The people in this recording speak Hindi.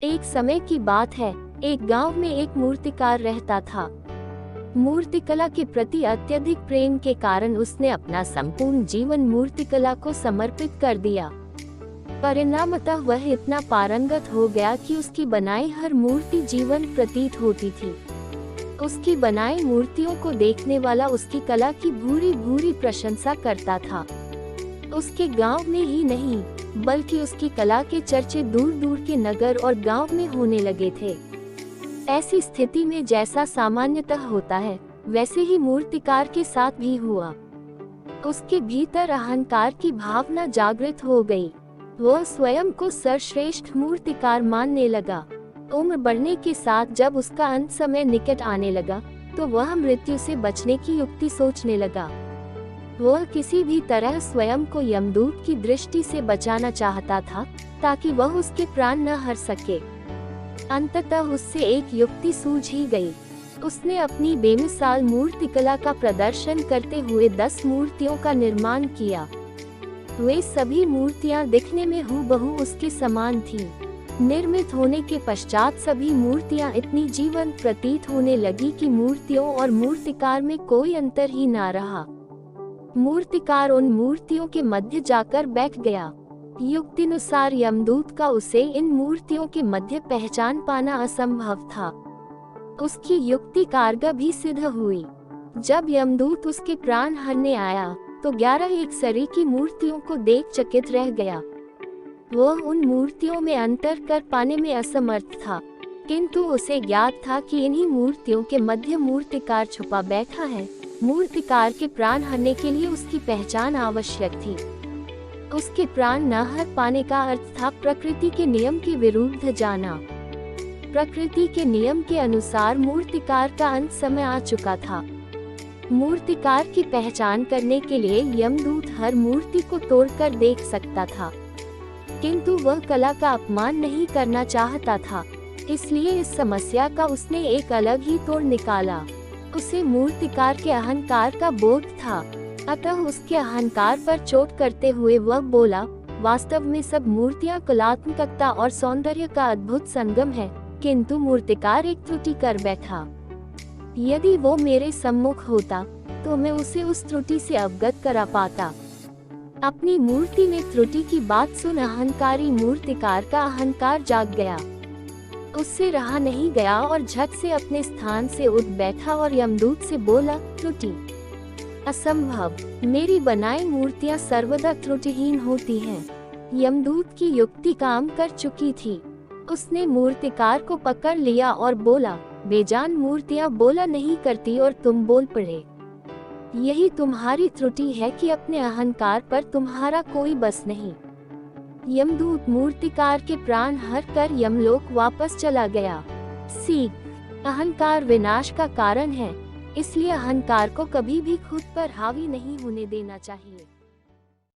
एक समय की बात है, एक गांव में एक मूर्तिकार रहता था। मूर्तिकला के प्रति अत्यधिक प्रेम के कारण उसने अपना संपूर्ण जीवन मूर्तिकला को समर्पित कर दिया। परिणामतः वह इतना पारंगत हो गया कि उसकी बनाई हर मूर्ति जीवन प्रतीत होती थी। उसकी बनाई मूर्तियों को देखने वाला उसकी कला की भूरी भूरी प्रशंसा करता था। उसके गांव में ही नहीं, बल्कि उसकी कला के चर्चे दूर दूर के नगर और गांव में होने लगे थे। ऐसी स्थिति में जैसा सामान्यतः होता है, वैसे ही मूर्तिकार के साथ भी हुआ। उसके भीतर अहंकार की भावना जागृत हो गई। वह स्वयं को सर्वश्रेष्ठ मूर्तिकार मानने लगा। उम्र बढ़ने के साथ जब उसका अंत समय निकट आने लगा, तो वह मृत्यु से बचने की युक्ति सोचने लगा। वह किसी भी तरह स्वयं को यमदूत की दृष्टि से बचाना चाहता था, ताकि वह उसके प्राण न हर सके। अंततः उससे एक युक्ति सूझ ही गई। उसने अपनी बेमिसाल मूर्तिकला का प्रदर्शन करते हुए 10 मूर्तियों का निर्माण किया। वे सभी मूर्तियां दिखने में हूबहू उसके समान थीं। निर्मित होने के पश्चात सभी मूर्तियां इतनी जीवंत प्रतीत होने लगी कि मूर्तियों और मूर्तिकार में कोई अंतर ही ना रहा। मूर्तिकार उन मूर्तियों के मध्य जाकर बैठ गया। युक्तिनुसार यमदूत का उसे इन मूर्तियों के मध्य पहचान पाना असंभव था। उसकी युक्ति कारगर भी सिद्ध हुई। जब यमदूत उसके प्राण हरने आया, तो 11 एक सरी की मूर्तियों को देख चकित रह गया। वह उन मूर्तियों में अंतर कर पाने में असमर्थ था, किंतु उसे ज्ञात था कि इन्हीं मूर्तियों के मध्य मूर्तिकार छुपा बैठा है। मूर्तिकार के प्राण हरने के लिए उसकी पहचान आवश्यक थी। उसके प्राण न हर पाने का अर्थ था प्रकृति के नियम के विरुद्ध जाना। प्रकृति के नियम के अनुसार मूर्तिकार का अंत समय आ चुका था। मूर्तिकार की पहचान करने के लिए यमदूत हर मूर्ति को तोड़कर देख सकता था, किंतु वह कला का अपमान नहीं करना चाहता था। इसलिए इस समस्या का उसने एक अलग ही तोड़ निकाला। उसे मूर्तिकार के अहंकार का बोध था, अतः उसके अहंकार पर चोट करते हुए वह बोला, वास्तव में सब मूर्तियां कलात्मकता और सौंदर्य का अद्भुत संगम है, किंतु मूर्तिकार एक त्रुटि कर बैठा। यदि वो मेरे सम्मुख होता, तो मैं उसे उस त्रुटि से अवगत करा पाता। अपनी मूर्ति में त्रुटि की बात सुन अहंकारी मूर्तिकार का अहंकार जाग गया। उससे रहा नहीं गया और झट से अपने स्थान से उठ बैठा और यमदूत से बोला, त्रुटि असंभव, मेरी बनाई मूर्तियां सर्वदा त्रुटिहीन होती हैं। यमदूत की युक्ति काम कर चुकी थी। उसने मूर्तिकार को पकड़ लिया और बोला, बेजान मूर्तियां बोला नहीं करती और तुम बोल पड़े। यही तुम्हारी त्रुटि है कि अपने अहंकार पर तुम्हारा कोई बस नहीं। यमदूत मूर्तिकार के प्राण हर कर यमलोक वापस चला गया। सीख, अहंकार विनाश का कारण है, इसलिए अहंकार को कभी भी खुद पर हावी नहीं होने देना चाहिए।